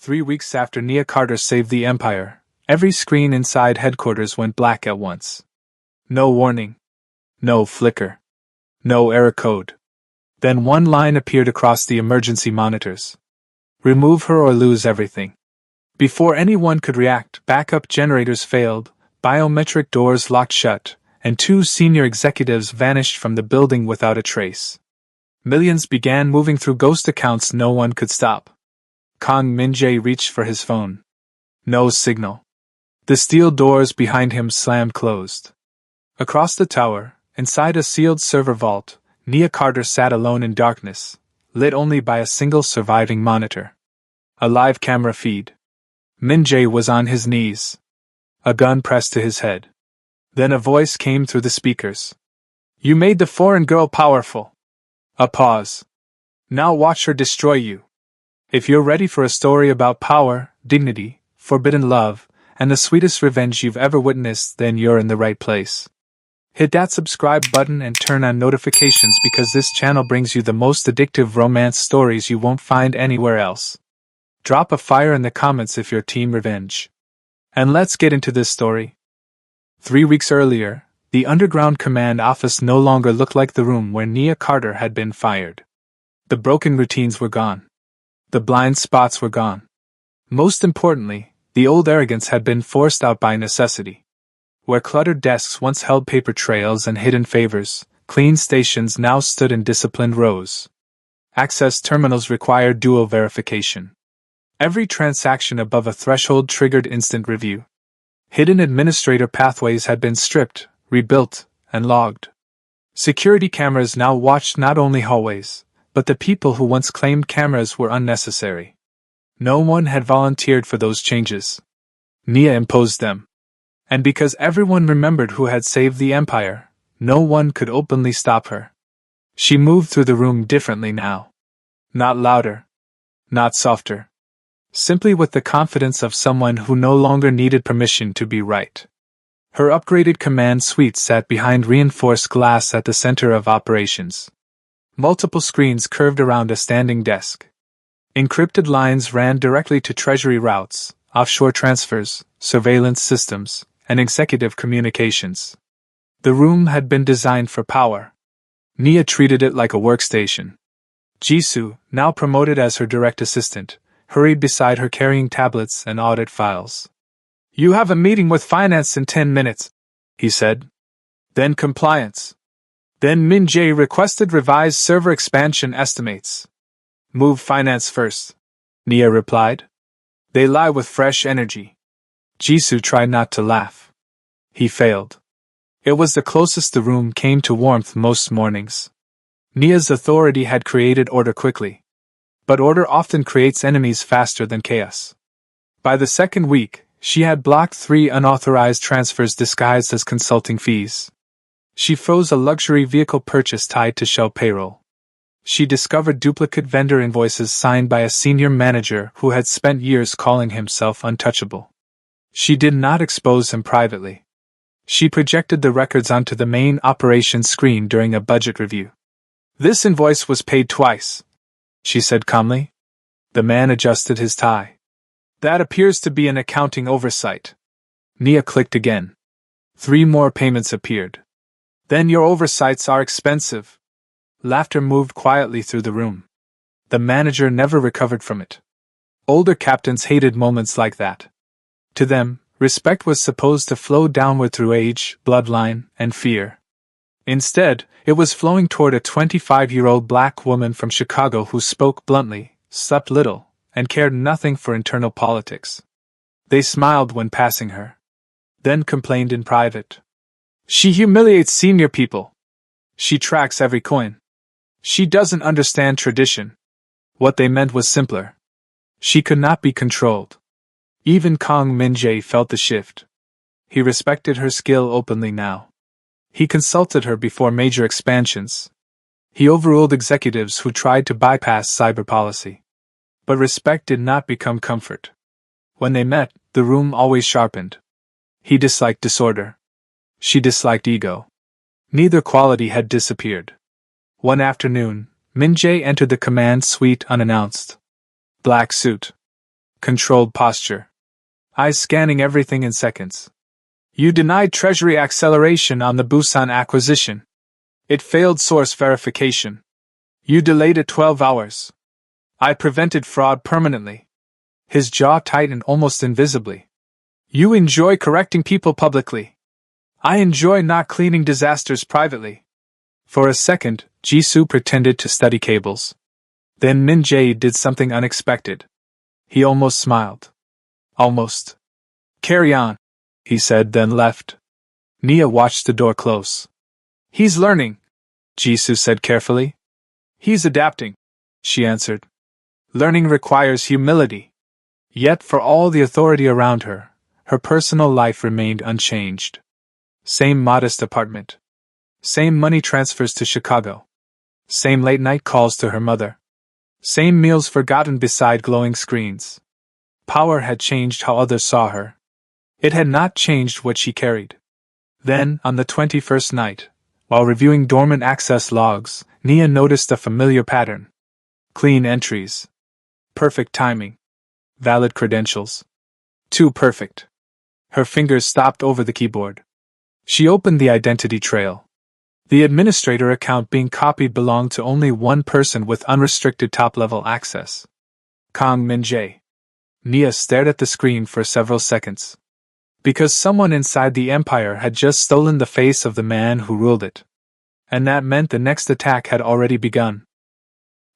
3 weeks after Nia Carter saved the Empire, every screen inside headquarters went black at once. No warning. No flicker. No error code. Then one line appeared across the emergency monitors. Remove her or lose everything. Before anyone could react, backup generators failed, biometric doors locked shut, and 2 senior executives vanished from the building without a trace. Millions began moving through ghost accounts no one could stop. Kang Min-jae reached for his phone. No signal. The steel doors behind him slammed closed. Across the tower, inside a sealed server vault, Nia Carter sat alone in darkness, lit only by a single surviving monitor. A live camera feed. Min-jae was on his knees. A gun pressed to his head. Then a voice came through the speakers. You made the foreign girl powerful. A pause. Now watch her destroy you. If you're ready for a story about power, dignity, forbidden love, and the sweetest revenge you've ever witnessed, then you're in the right place. Hit that subscribe button and turn on notifications because this channel brings you the most addictive romance stories you won't find anywhere else. Drop a fire in the comments if you're team revenge. And let's get into this story. 3 weeks earlier, the underground command office no longer looked like the room where Nia Carter had been fired. The broken routines were gone. The blind spots were gone. Most importantly, the old arrogance had been forced out by necessity. Where cluttered desks once held paper trails and hidden favors, clean stations now stood in disciplined rows. Access terminals required dual verification. Every transaction above a threshold triggered instant review. Hidden administrator pathways had been stripped, rebuilt, and logged. Security cameras now watched not only hallways, but the people who once claimed cameras were unnecessary. No one had volunteered for those changes. Nia imposed them. And because everyone remembered who had saved the Empire, no one could openly stop her. She moved through the room differently now. Not louder. Not softer. Simply with the confidence of someone who no longer needed permission to be right. Her upgraded command suite sat behind reinforced glass at the center of operations. Multiple screens curved around a standing desk. Encrypted lines ran directly to treasury routes, offshore transfers, surveillance systems, and executive communications. The room had been designed for power. Nia treated it like a workstation. Jisoo, now promoted as her direct assistant, hurried beside her carrying tablets and audit files. You have a meeting with finance in 10 minutes, he said. Then compliance. Then Min-jae requested revised server expansion estimates. Move finance first, Nia replied. They lie with fresh energy. Jisoo tried not to laugh. He failed. It was the closest the room came to warmth most mornings. Nia's authority had created order quickly. But order often creates enemies faster than chaos. By the second week, she had blocked 3 unauthorized transfers disguised as consulting fees. She froze a luxury vehicle purchase tied to Shell payroll. She discovered duplicate vendor invoices signed by a senior manager who had spent years calling himself untouchable. She did not expose him privately. She projected the records onto the main operations screen during a budget review. This invoice was paid twice, she said calmly. The man adjusted his tie. That appears to be an accounting oversight. Nia clicked again. 3 more payments appeared. Then your oversights are expensive. Laughter moved quietly through the room. The manager never recovered from it. Older captains hated moments like that. To them, respect was supposed to flow downward through age, bloodline, and fear. Instead, it was flowing toward a 25-year-old black woman from Chicago who spoke bluntly, slept little, and cared nothing for internal politics. They smiled when passing her. Then complained in private. She humiliates senior people. She tracks every coin. She doesn't understand tradition. What they meant was simpler. She could not be controlled. Even Kang Min-jae felt the shift. He respected her skill openly now. He consulted her before major expansions. He overruled executives who tried to bypass cyber policy. But respect did not become comfort. When they met, the room always sharpened. He disliked disorder. She disliked ego. Neither quality had disappeared. One afternoon, Min-jae entered the command suite unannounced. Black suit. Controlled posture. Eyes scanning everything in seconds. You denied Treasury acceleration on the Busan acquisition. It failed source verification. You delayed it 12 hours. I prevented fraud permanently. His jaw tightened almost invisibly. You enjoy correcting people publicly. I enjoy not cleaning disasters privately. For a second, Jisoo pretended to study cables. Then Min Jae did something unexpected. He almost smiled. Almost. Carry on, he said, then left. Nia watched the door close. He's learning, Jisoo said carefully. He's adapting, she answered. Learning requires humility. Yet for all the authority around her, her personal life remained unchanged. Same modest apartment. Same money transfers to Chicago. Same late-night calls to her mother. Same meals forgotten beside glowing screens. Power had changed how others saw her. It had not changed what she carried. Then, on the 21st night, while reviewing dormant access logs, Nia noticed a familiar pattern. Clean entries. Perfect timing. Valid credentials. Too perfect. Her fingers stopped over the keyboard. She opened the identity trail. The administrator account being copied belonged to only one person with unrestricted top-level access. Kang Min-jae. Nia stared at the screen for several seconds. Because someone inside the empire had just stolen the face of the man who ruled it. And that meant the next attack had already begun.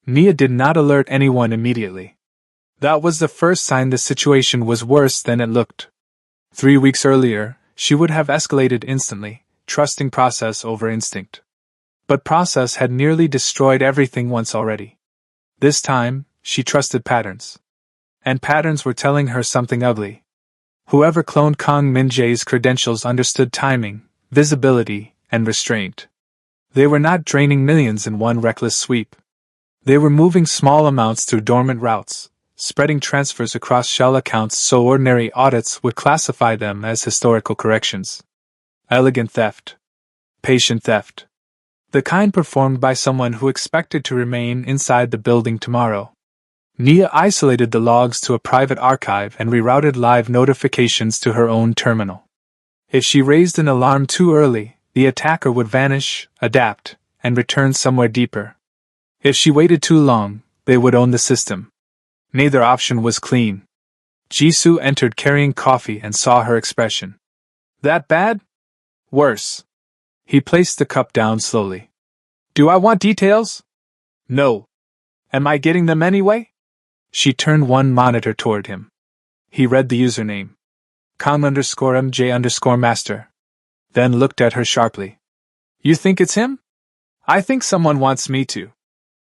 Nia did not alert anyone immediately. That was the first sign the situation was worse than it looked. 3 weeks earlier, she would have escalated instantly, trusting process over instinct. But process had nearly destroyed everything once already. This time, she trusted patterns. And patterns were telling her something ugly. Whoever cloned Kang Min-jae's credentials understood timing, visibility, and restraint. They were not draining millions in one reckless sweep. They were moving small amounts through dormant routes, spreading transfers across shell accounts so ordinary audits would classify them as historical corrections. Elegant theft. Patient theft. The kind performed by someone who expected to remain inside the building tomorrow. Nia isolated the logs to a private archive and rerouted live notifications to her own terminal. If she raised an alarm too early, the attacker would vanish, adapt, and return somewhere deeper. If she waited too long, they would own the system. Neither option was clean. Jisoo entered carrying coffee and saw her expression. That bad? Worse. He placed the cup down slowly. Do I want details? No. Am I getting them anyway? She turned one monitor toward him. He read the username. Kang_MJ_master. Then looked at her sharply. You think it's him? I think someone wants me to.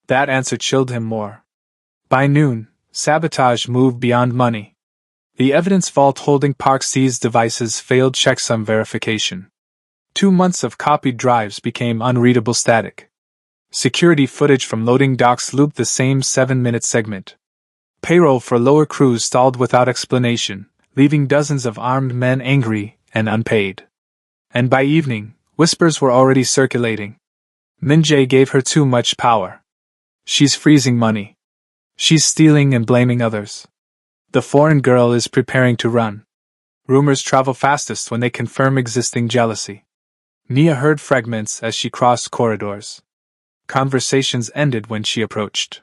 That answer chilled him more. By noon, sabotage moved beyond money. The evidence vault holding Park See's devices failed checksum verification. 2 months of copied drives became unreadable static. Security footage from loading docks looped the same 7-minute segment. Payroll for lower crews stalled without explanation, leaving dozens of armed men angry and unpaid. And by evening, whispers were already circulating. Min-jae gave her too much power. She's freezing money. She's stealing and blaming others. The foreign girl is preparing to run. Rumors travel fastest when they confirm existing jealousy. Nia heard fragments as she crossed corridors. Conversations ended when she approached.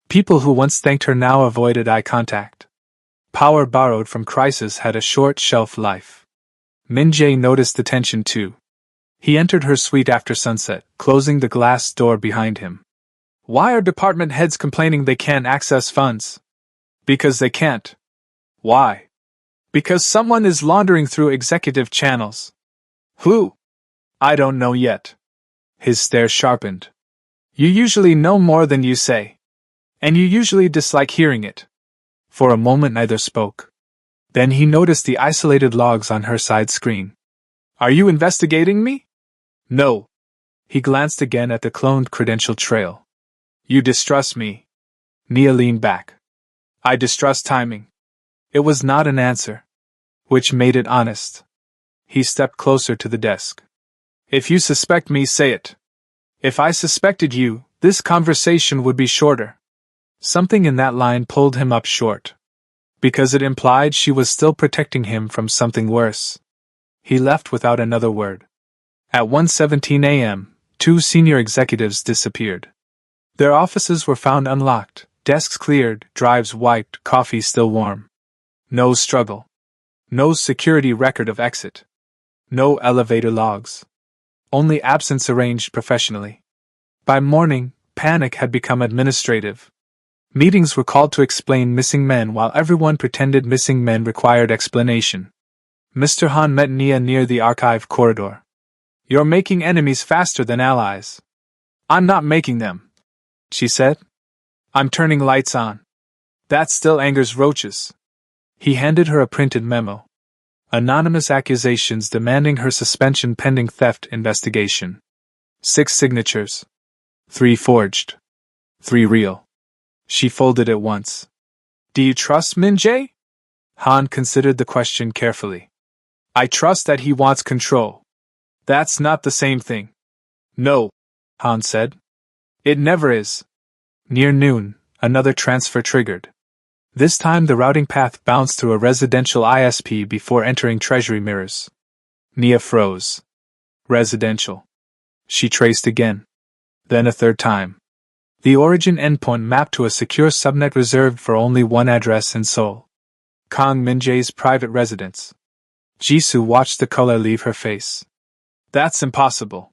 People who once thanked her now avoided eye contact. Power borrowed from crisis had a short shelf life. Min-jae noticed the tension too. He entered her suite after sunset, closing the glass door behind him. Why are department heads complaining they can't access funds? Because they can't. Why? Because someone is laundering through executive channels. Who? I don't know yet. His stare sharpened. You usually know more than you say. And you usually dislike hearing it. For a moment neither spoke. Then he noticed the isolated logs on her side screen. Are you investigating me? No. He glanced again at the cloned credential trail. You distrust me. Nia leaned back. I distrust timing. It was not an answer. Which made it honest. He stepped closer to the desk. If you suspect me, say it. If I suspected you, this conversation would be shorter. Something in that line pulled him up short. because it implied she was still protecting him from something worse. He left without another word. At 1:17 a.m., 2 senior executives disappeared. Their offices were found unlocked, desks cleared, drives wiped, coffee still warm. No struggle. No security record of exit. No elevator logs. Only absence arranged professionally. By morning, panic had become administrative. Meetings were called to explain missing men while everyone pretended missing men required explanation. Mr. Han met Nia near the archive corridor. "You're making enemies faster than allies." "I'm not making them," she said. "I'm turning lights on." "That still angers roaches." He handed her a printed memo. Anonymous accusations demanding her suspension pending theft investigation. 6 signatures. 3 forged. 3 real. She folded it once. "Do you trust Min Jae?" Han considered the question carefully. "I trust that he wants control." "That's not the same thing." "No," Han said. "It never is." Near noon, another transfer triggered. This time the routing path bounced through a residential ISP before entering Treasury mirrors. Nia froze. Residential. She traced again. Then a third time. The origin endpoint mapped to a secure subnet reserved for only one address in Seoul. Kang Min-jae's private residence. Jisoo watched the color leave her face. "That's impossible."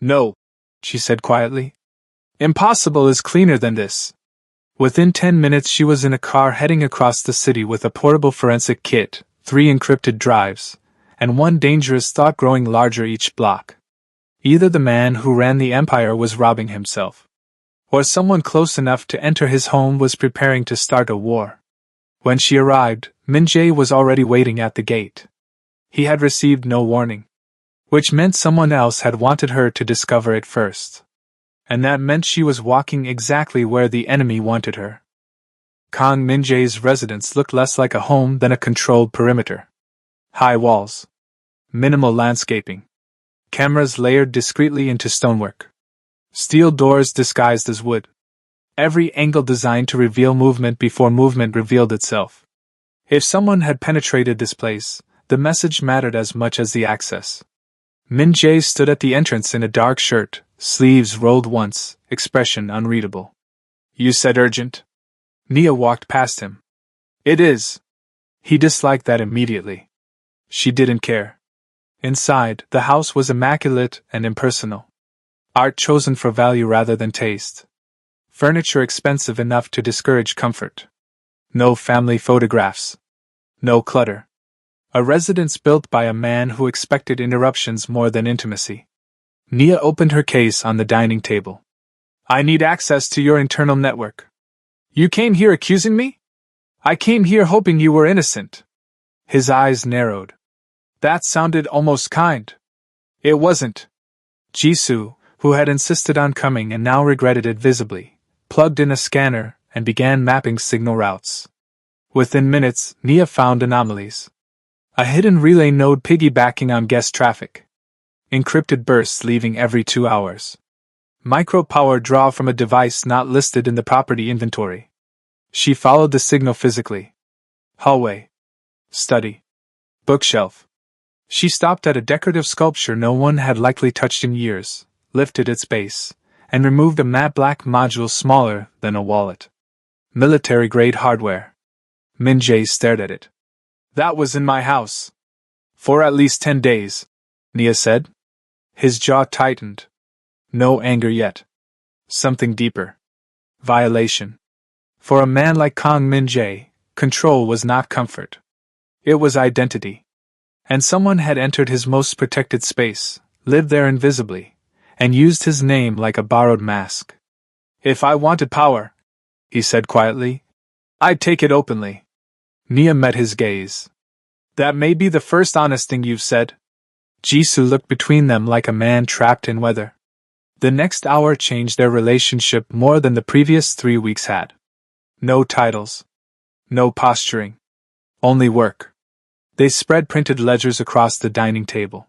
"No," she said quietly. "Impossible is cleaner than this." Within 10 minutes she was in a car heading across the city with a portable forensic kit, 3 encrypted drives, and one dangerous thought growing larger each block. Either the man who ran the empire was robbing himself, or someone close enough to enter his home was preparing to start a war. When she arrived, Min Jae was already waiting at the gate. He had received no warning, which meant someone else had wanted her to discover it first. And that meant she was walking exactly where the enemy wanted her. Kang Min Jae's residence looked less like a home than a controlled perimeter. High walls. Minimal landscaping. Cameras layered discreetly into stonework. Steel doors disguised as wood. Every angle designed to reveal movement before movement revealed itself. If someone had penetrated this place, the message mattered as much as the access. Min Jae stood at the entrance in a dark shirt, sleeves rolled once, expression unreadable. "You said urgent?" Nia walked past him. "It is." He disliked that immediately. She didn't care. Inside, the house was immaculate and impersonal. Art chosen for value rather than taste. Furniture expensive enough to discourage comfort. No family photographs. No clutter. A residence built by a man who expected interruptions more than intimacy. Nia opened her case on the dining table. "I need access to your internal network." "You came here accusing me?" "I came here hoping you were innocent." His eyes narrowed. That sounded almost kind. It wasn't. Jisoo, who had insisted on coming and now regretted it visibly, plugged in a scanner and began mapping signal routes. Within minutes, Nia found anomalies. A hidden relay node piggybacking on guest traffic. Encrypted bursts leaving every 2 hours. Micro-power draw from a device not listed in the property inventory. She followed the signal physically. Hallway. Study. Bookshelf. She stopped at a decorative sculpture no one had likely touched in years, lifted its base, and removed a matte black module smaller than a wallet. Military-grade hardware. Min Jae stared at it. "That was in my house. For at least 10 days, Nia said. His jaw tightened. No anger yet. Something deeper. Violation. For a man like Kang Min Jae, control was not comfort. It was identity. And someone had entered his most protected space, lived there invisibly, and used his name like a borrowed mask. "If I wanted power," he said quietly, "I'd take it openly." Nia met his gaze. "That may be the first honest thing you've said." Jisoo looked between them like a man trapped in weather. The next hour changed their relationship more than the previous 3 weeks had. No titles. No posturing. Only work. They spread printed ledgers across the dining table.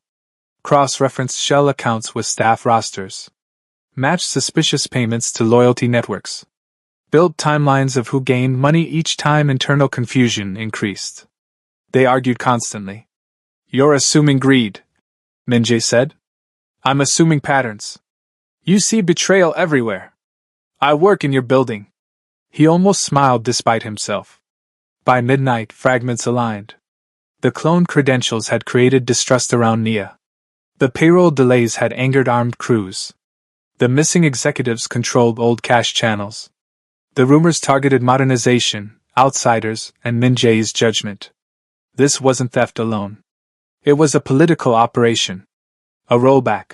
Cross-referenced shell accounts with staff rosters. Matched suspicious payments to loyalty networks. built timelines of who gained money each time internal confusion increased. They argued constantly. "You're assuming greed," Min-jae said. "I'm assuming patterns. You see betrayal everywhere. I work in your building." He almost smiled despite himself. By midnight, fragments aligned. The cloned credentials had created distrust around Nia. The payroll delays had angered armed crews. The missing executives controlled old cash channels. The rumors targeted modernization, outsiders, and Min-jae's judgment. This wasn't theft alone. It was a political operation. A rollback.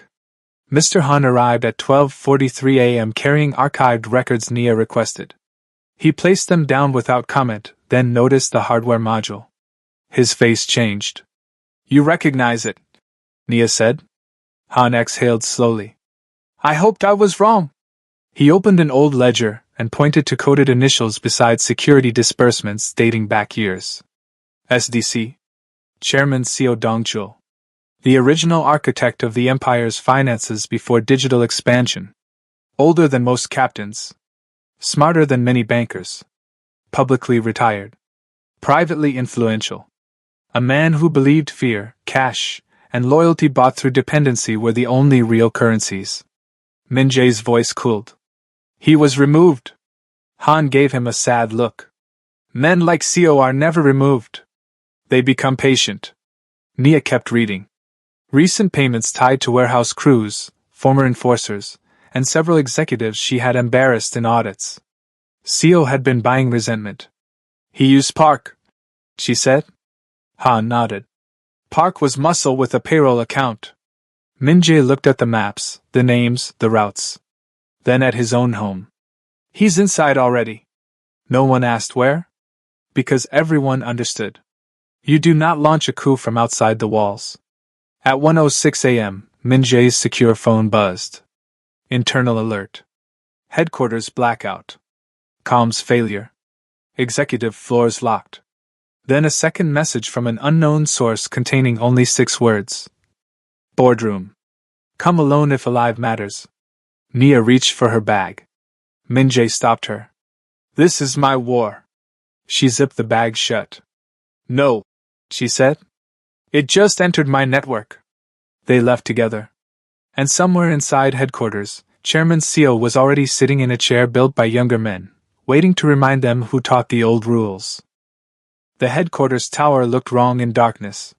Mr. Han arrived at 12:43 a.m. carrying archived records Nia requested. He placed them down without comment, then noticed the hardware module. His face changed. "You recognize it," Nia said. Han exhaled slowly. "I hoped I was wrong." He opened an old ledger and pointed to coded initials beside security disbursements dating back years. SDC. Chairman Seo Dong-chul. The original architect of the empire's finances before digital expansion. Older than most captains. Smarter than many bankers. Publicly retired. Privately influential. A man who believed fear, cash, and loyalty bought through dependency were the only real currencies. Min-jae's voice cooled. "He was removed." Han gave him a sad look. "Men like Seo are never removed. They become patient." Nia kept reading. Recent payments tied to warehouse crews, former enforcers, and several executives she had embarrassed in audits. Seo had been buying resentment. "He used Park," she said. Han nodded. "Park was muscle with a payroll account." Min-jae looked at the maps, the names, the routes. Then at his own home. "He's inside already." No one asked where? Because everyone understood. You do not launch a coup from outside the walls. At 1:06 a.m., Min-jae's secure phone buzzed. Internal alert. Headquarters blackout. Comms failure. Executive floors locked. Then a second message from an unknown source containing only 6 words. Boardroom. Come alone if alive matters. Nia reached for her bag. Min-jae stopped her. "This is my war." She zipped the bag shut. "No," she said. "It just entered my network." They left together. And somewhere inside headquarters, Chairman Seo was already sitting in a chair built by younger men, waiting to remind them who taught the old rules. The headquarters tower looked wrong in darkness.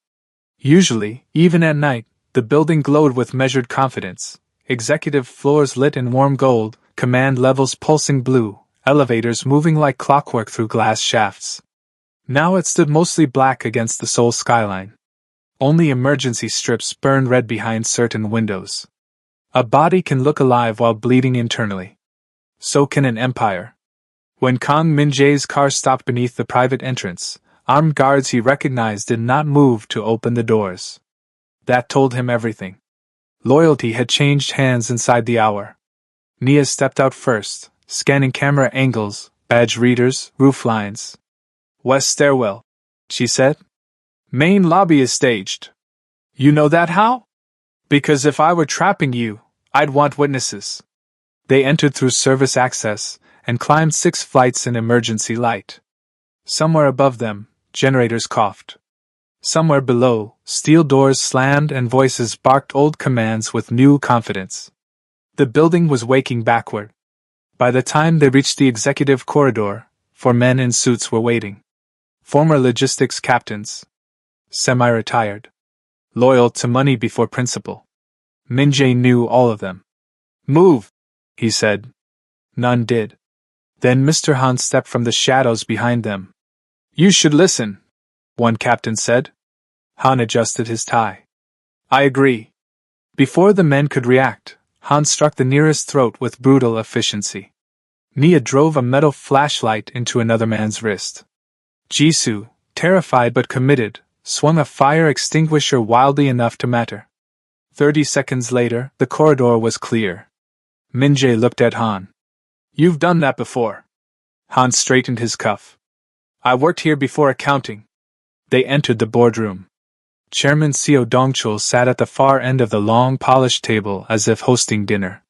Usually, even at night, the building glowed with measured confidence. Executive floors lit in warm gold, command levels pulsing blue, elevators moving like clockwork through glass shafts. Now it stood mostly black against the Seoul skyline. Only emergency strips burned red behind certain windows. A body can look alive while bleeding internally. So can an empire. When Kang Min-jae's car stopped beneath the private entrance, armed guards he recognized did not move to open the doors. That told him everything. Loyalty had changed hands inside the hour. Nia stepped out first, scanning camera angles, badge readers, roof lines. "West stairwell," she said. "Main lobby is staged." "You know that how?" "Because if I were trapping you, I'd want witnesses." They entered through service access and climbed 6 flights in emergency light. Somewhere above them, generators coughed. Somewhere below, steel doors slammed and voices barked old commands with new confidence. The building was waking backward. By the time they reached the executive corridor, 4 men in suits were waiting. Former logistics captains. Semi-retired. Loyal to money before principle. Min-jae knew all of them. "Move," he said. None did. Then Mr. Han stepped from the shadows behind them. "You should listen," one captain said. Han adjusted his tie. "I agree." Before the men could react, Han struck the nearest throat with brutal efficiency. Nia drove a metal flashlight into another man's wrist. Jisoo, terrified but committed, swung a fire extinguisher wildly enough to matter. 30 seconds later, the corridor was clear. Min-jae looked at Han. "You've done that before." Han straightened his cuff. "I worked here before accounting." They entered the boardroom. Chairman Seo Dong-chul sat at the far end of the long polished table as if hosting dinner.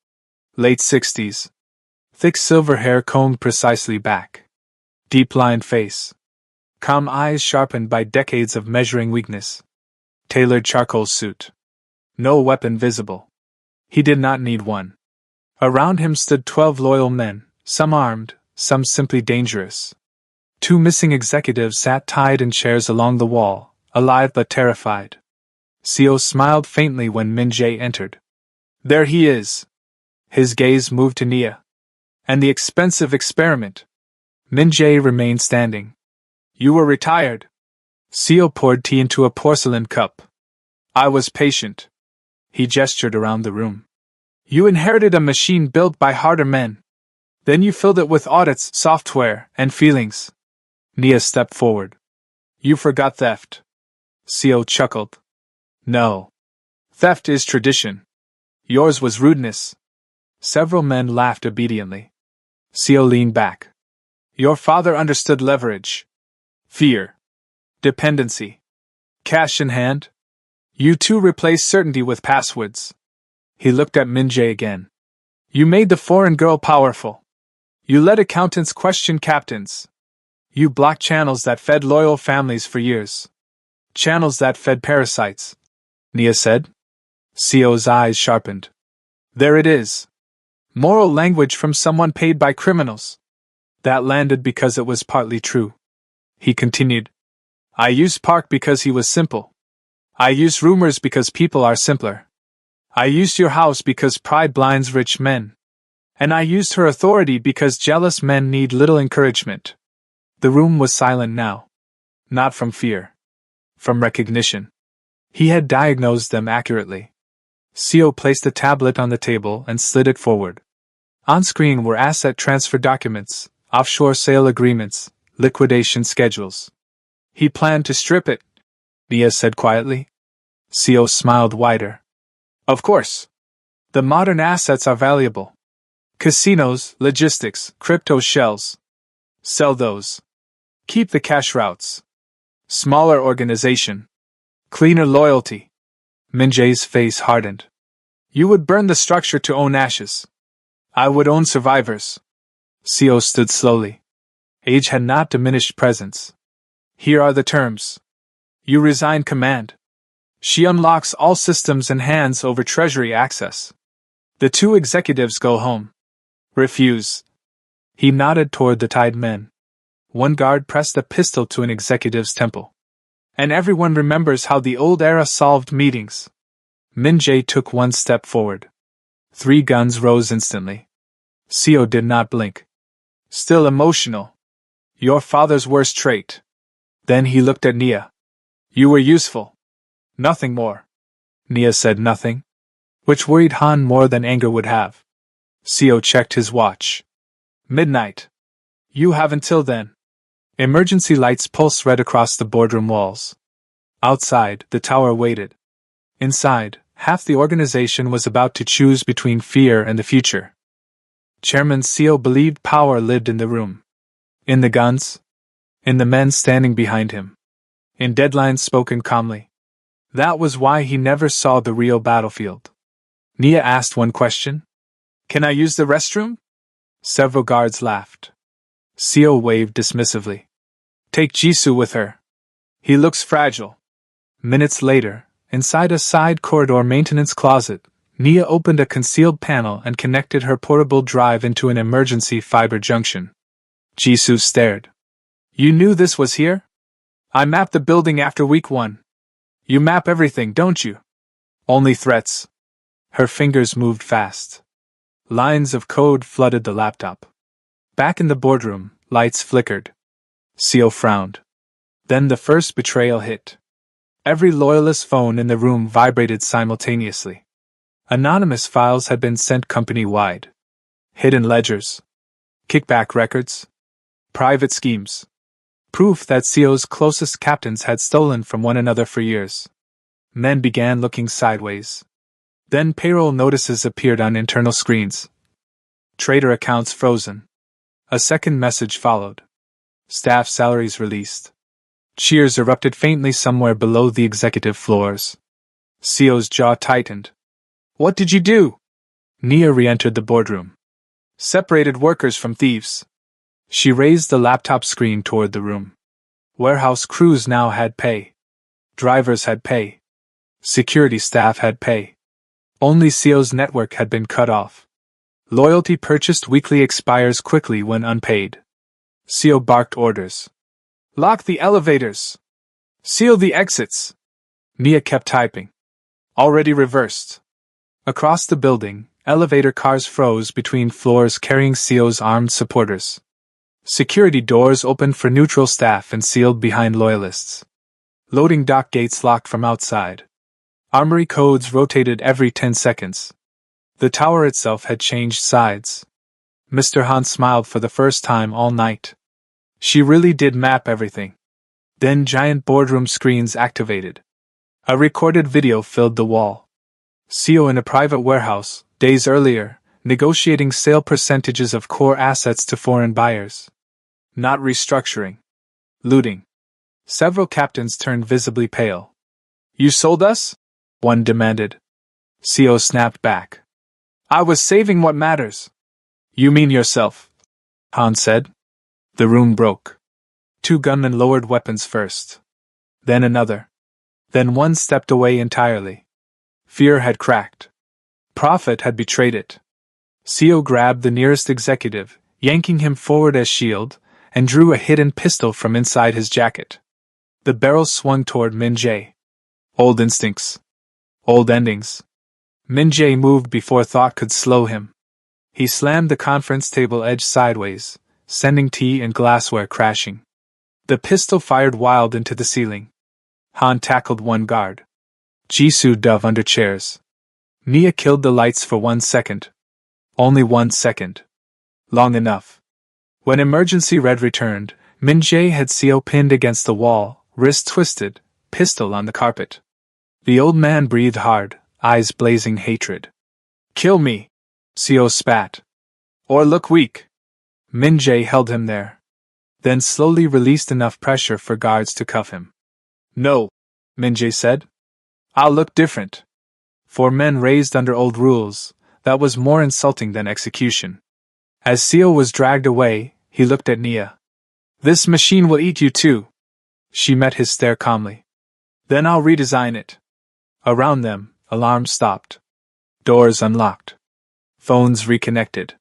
Late 60s. Thick silver hair combed precisely back. Deep-lined face. Calm eyes sharpened by decades of measuring weakness. Tailored charcoal suit. No weapon visible. He did not need one. Around him stood 12 loyal men, some armed, some simply dangerous. 2 missing executives sat tied in chairs along the wall, alive but terrified. Seo smiled faintly when Min Jae entered. There he is. His gaze moved to Nia. And the expensive experiment. Min Jae remained standing. You were retired. Seo poured tea into a porcelain cup. I was patient. He gestured around the room. You inherited a machine built by harder men. Then you filled it with audits, software, and feelings. Nia stepped forward. You forgot theft. Seo chuckled. No. Theft is tradition. Yours was rudeness. Several men laughed obediently. Seo leaned back. Your father understood leverage. Fear. Dependency. Cash in hand. You two replaced certainty with passwords. He looked at Min Jae again. You made the foreign girl powerful. You let accountants question captains. You blocked channels that fed loyal families for years. Channels that fed parasites, Nia said. Seo's eyes sharpened. There it is. Moral language from someone paid by criminals. That landed because it was partly true. He continued. I used Park because he was simple. I used rumors because people are simpler. I used your house because pride blinds rich men. And I used her authority because jealous men need little encouragement. The room was silent now. Not from fear. From recognition. He had diagnosed them accurately. Seo placed the tablet on the table and slid it forward. On screen were asset transfer documents, offshore sale agreements, liquidation schedules. He planned to strip it, Nia said quietly. Seo smiled wider. Of course. The modern assets are valuable. Casinos, logistics, crypto shells. Sell those. Keep the cash routes. Smaller organization. Cleaner loyalty. Min Jae's face hardened. You would burn the structure to own ashes. I would own survivors. Seo stood slowly. Age had not diminished presence. Here are the terms. You resign command. She unlocks all systems and hands over treasury access. The 2 executives go home. Refuse. He nodded toward the tied men. One guard pressed a pistol to an executive's temple. And everyone remembers how the old era solved meetings. Min Jae took 1 step forward. 3 guns rose instantly. Seo did not blink. Still emotional. Your father's worst trait. Then he looked at Nia. You were useful. Nothing more. Nia said nothing, which worried Han more than anger would have. Seo checked his watch. Midnight. You have until then. Emergency lights pulsed red across the boardroom walls. Outside, the tower waited. Inside, half the organization was about to choose between fear and the future. Chairman Seo believed power lived in the room. In the guns. In the men standing behind him. In deadlines spoken calmly. That was why he never saw the real battlefield. Nia asked one question. Can I use the restroom? Several guards laughed. Seo waved dismissively. Take Jisoo with her. He looks fragile. Minutes later, inside a side corridor maintenance closet, Nia opened a concealed panel and connected her portable drive into an emergency fiber junction. Jisoo stared. You knew this was here? I mapped the building after week 1. You map everything, don't you? Only threats. Her fingers moved fast. Lines of code flooded the laptop. Back in the boardroom, lights flickered. Seo frowned. Then the first betrayal hit. Every loyalist phone in the room vibrated simultaneously. Anonymous files had been sent company-wide. Hidden ledgers. Kickback records. Private schemes. Proof that Seo's closest captains had stolen from one another for years. Men began looking sideways. Then payroll notices appeared on internal screens. Trader accounts frozen. A second message followed. Staff salaries released. Cheers erupted faintly somewhere below the executive floors. Seo's jaw tightened. What did you do? Nia re-entered the boardroom. Separated workers from thieves. She raised the laptop screen toward the room. Warehouse crews now had pay. Drivers had pay. Security staff had pay. Only CEO's network had been cut off. Loyalty purchased weekly expires quickly when unpaid. CEO barked orders. Lock the elevators. Seal the exits. Nia kept typing. Already reversed. Across the building, elevator cars froze between floors carrying CEO's armed supporters. Security doors opened for neutral staff and sealed behind loyalists. Loading dock gates locked from outside. Armory codes rotated every 10 seconds. The tower itself had changed sides. Mr. Han smiled for the first time all night. She really did map everything. Then giant boardroom screens activated. A recorded video filled the wall. CEO in a private warehouse, days earlier, negotiating sale percentages of core assets to foreign buyers. Not restructuring. Looting. Several captains turned visibly pale. You sold us? One demanded. CEO snapped back. I was saving what matters. You mean yourself, Han said. The room broke. 2 gunmen lowered weapons first. Then another. Then one stepped away entirely. Fear had cracked. Profit had betrayed it. CEO grabbed the nearest executive, yanking him forward as shield, and drew a hidden pistol from inside his jacket. The barrel swung toward Min Jae. Old instincts. Old endings. Min Jae moved before thought could slow him. He slammed the conference table edge sideways, sending tea and glassware crashing. The pistol fired wild into the ceiling. Han tackled one guard. Jisoo dove under chairs. Nia killed the lights for 1 second. Only 1 second. Long enough. When emergency red returned, Min Jae had CEO pinned against the wall, wrist twisted, pistol on the carpet. The old man breathed hard, eyes blazing hatred. Kill me, CEO spat. Or look weak. Min Jae held him there. Then slowly released enough pressure for guards to cuff him. No, Min Jae said. I'll look different. For men raised under old rules, that was more insulting than execution. As CEO was dragged away, he looked at Nia. This machine will eat you too. She met his stare calmly. Then I'll redesign it. Around them, alarms stopped. Doors unlocked. Phones reconnected.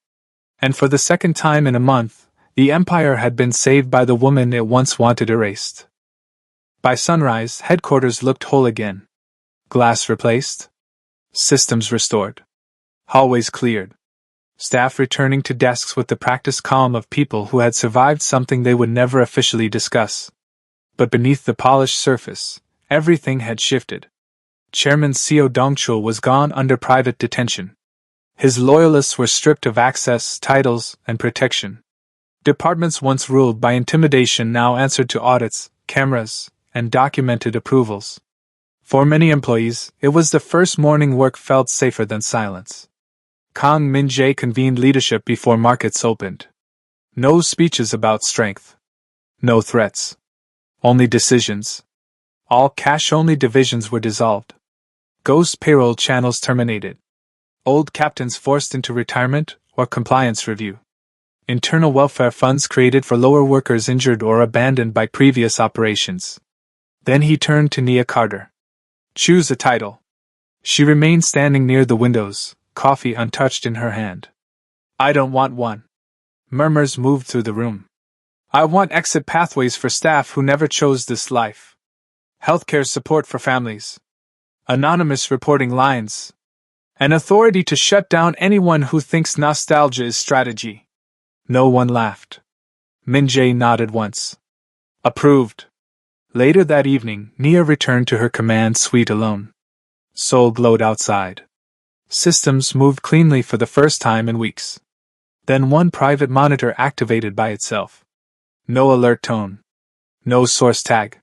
And for the second time in a month, the Empire had been saved by the woman it once wanted erased. By sunrise, headquarters looked whole again. Glass replaced. Systems restored. Hallways cleared. Staff returning to desks with the practiced calm of people who had survived something they would never officially discuss. But beneath the polished surface, everything had shifted. Chairman CEO Dongchul was gone under private detention. His loyalists were stripped of access, titles, and protection. Departments once ruled by intimidation now answered to audits, cameras, and documented approvals. For many employees, it was the first morning work felt safer than silence. Kang Min Jae convened leadership before markets opened. No speeches about strength. No threats. Only decisions. All cash-only divisions were dissolved. Ghost payroll channels terminated. Old captains forced into retirement or compliance review. Internal welfare funds created for lower workers injured or abandoned by previous operations. Then he turned to Nia Carter. Choose a title. She remained standing near the windows, coffee untouched in her hand. I don't want one. Murmurs moved through the room. I want exit pathways for staff who never chose this life. Healthcare support for families. Anonymous reporting lines. An authority to shut down anyone who thinks nostalgia is strategy. No one laughed. Min Jae nodded once. Approved. Later that evening, Nia returned to her command suite alone. Seoul glowed outside. Systems moved cleanly for the first time in weeks. Then one private monitor activated by itself. No alert tone. No source tag.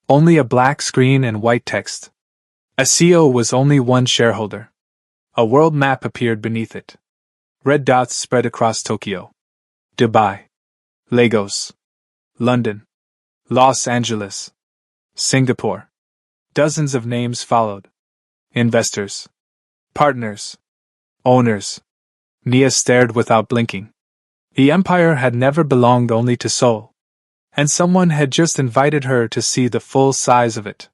Only a black screen and white text. As CEO was only one shareholder. A world map appeared beneath it. Red dots spread across Tokyo. Dubai. Lagos. London. Los Angeles. Singapore. Dozens of names followed. Investors. Partners. Owners. Nia stared without blinking. The Empire had never belonged only to Seoul. And someone had just invited her to see the full size of it.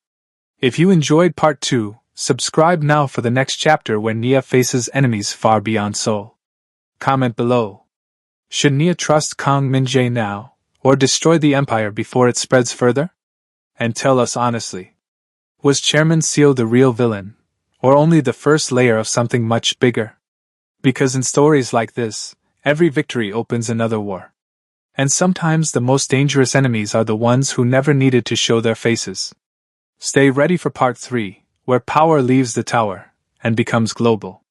If you enjoyed part 2, subscribe now for the next chapter where Nia faces enemies far beyond Seoul. Comment below. Should Nia trust Kang Min-jae now, or destroy the Empire before it spreads further? And tell us honestly. Was Chairman Seo the real villain, or only the first layer of something much bigger? Because in stories like this, every victory opens another war. And sometimes the most dangerous enemies are the ones who never needed to show their faces. Stay ready for part 3, where power leaves the tower and becomes global.